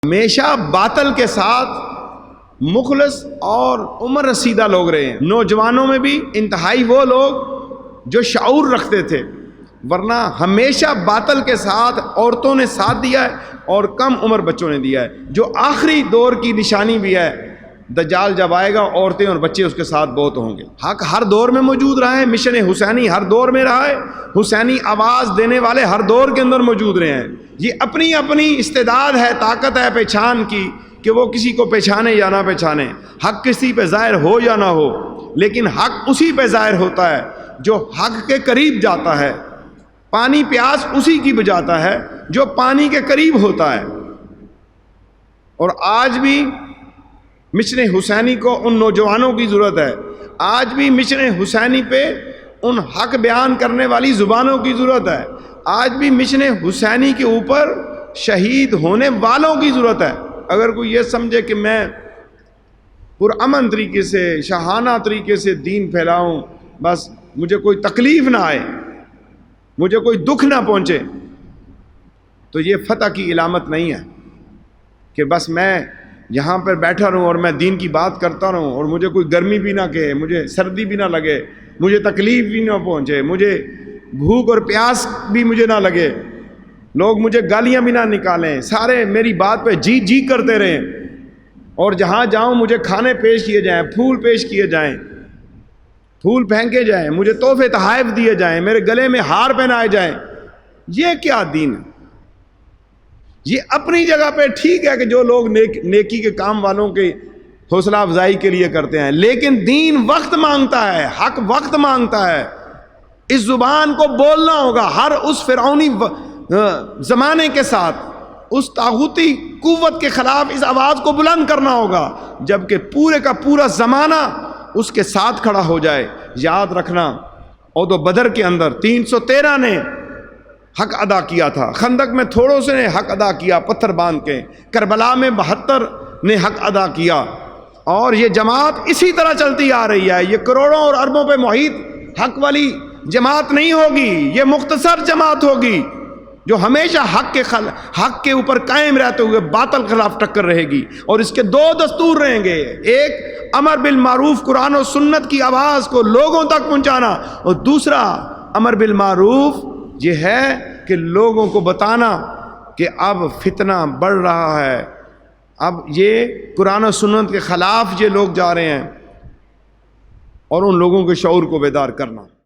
ہمیشہ باطل کے ساتھ مخلص اور عمر رسیدہ لوگ رہے ہیں۔ نوجوانوں میں بھی انتہائی وہ لوگ جو شعور رکھتے تھے، ورنہ ہمیشہ باطل کے ساتھ عورتوں نے ساتھ دیا ہے اور کم عمر بچوں نے دیا ہے، جو آخری دور کی نشانی بھی ہے۔ دجال جب آئے گا عورتیں اور بچے اس کے ساتھ بہت ہوں گے۔ حق ہر دور میں موجود رہا ہے، مشن حسینی ہر دور میں رہا ہے، حسینی آواز دینے والے ہر دور کے اندر موجود رہے ہیں۔ یہ اپنی اپنی استعداد ہے، طاقت ہے پہچان کی کہ وہ کسی کو پہچانے یا نہ پہچانے، حق کسی پہ ظاہر ہو یا نہ ہو، لیکن حق اسی پہ ظاہر ہوتا ہے جو حق کے قریب جاتا ہے۔ پانی پیاس اسی کی بجاتا ہے جو پانی کے قریب ہوتا ہے۔ اور آج بھی مشن حسینی کو ان نوجوانوں کی ضرورت ہے، آج بھی مشن حسینی پہ ان حق بیان کرنے والی زبانوں کی ضرورت ہے، آج بھی مشن حسینی کے اوپر شہید ہونے والوں کی ضرورت ہے۔ اگر کوئی یہ سمجھے کہ میں پرامن طریقے سے، شاہانہ طریقے سے دین پھیلاؤں، بس مجھے کوئی تکلیف نہ آئے، مجھے کوئی دکھ نہ پہنچے، تو یہ فتح کی علامت نہیں ہے کہ بس میں یہاں پر بیٹھا رہوں اور میں دین کی بات کرتا رہوں اور مجھے کوئی گرمی بھی نہ کہے، مجھے سردی بھی نہ لگے، مجھے تکلیف بھی نہ پہنچے، مجھے بھوک اور پیاس بھی مجھے نہ لگے، لوگ مجھے گالیاں بھی نہ نکالیں، سارے میری بات پہ جی جی کرتے رہیں، اور جہاں جاؤں مجھے کھانے پیش کیے جائیں، پھول پیش کیے جائیں، پھول پھینکے جائیں، مجھے تحفے تحائف دیے جائیں، میرے گلے میں ہار پہنائے جائیں۔ یہ کیا دین ہے؟ یہ اپنی جگہ پہ ٹھیک ہے کہ جو لوگ نیکی کے کام والوں کے حوصلہ افزائی کے لیے کرتے ہیں، لیکن دین وقت مانگتا ہے، حق وقت مانگتا ہے۔ اس زبان کو بولنا ہوگا ہر اس فرعونی زمانے کے ساتھ، اس طاغوتی قوت کے خلاف اس آواز کو بلند کرنا ہوگا، جبکہ پورے کا پورا زمانہ اس کے ساتھ کھڑا ہو جائے۔ یاد رکھنا، عہد و بدر کے اندر 313 نے حق ادا کیا تھا، خندق میں تھوڑوں سے نے حق ادا کیا پتھر باندھ کے، کربلا میں 72 نے حق ادا کیا، اور یہ جماعت اسی طرح چلتی آ رہی ہے۔ یہ کروڑوں اور اربوں پہ محیط حق والی جماعت نہیں ہوگی، یہ مختصر جماعت ہوگی جو ہمیشہ حق کے اوپر قائم رہتے ہوئے باطل کے خلاف ٹکر رہے گی۔ اور اس کے دو دستور رہیں گے، ایک امر بالمعروف قرآن و سنت کی آواز کو لوگوں تک پہنچانا، اور دوسرا امر بالمعروف یہ ہے کہ لوگوں کو بتانا کہ اب فتنہ بڑھ رہا ہے، اب یہ قرآن و سنت کے خلاف یہ لوگ جا رہے ہیں، اور ان لوگوں کے شعور کو بیدار کرنا۔